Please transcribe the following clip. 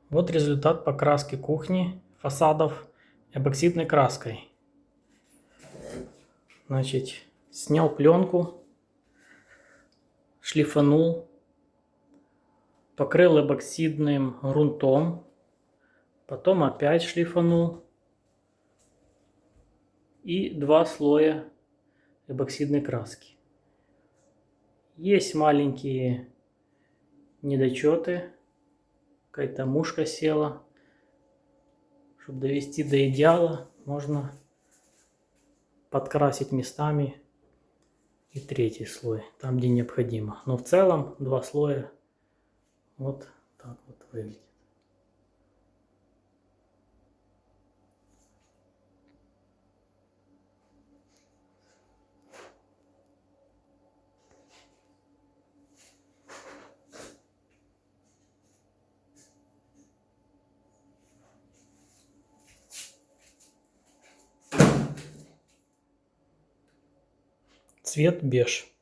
Вот результат покраски кухни, фасадов эпоксидной краской. Значит, снял пленку, шлифанул, покрыл эпоксидным грунтом, потом опять шлифанул и 2 слоя эпоксидной краски. Есть маленькие недочеты, какая-то мушка села. Чтобы довести до идеала, можно подкрасить местами и 3-й слой, там где необходимо. Но в целом 2 слоя вот так вот выглядит. Цвет беж.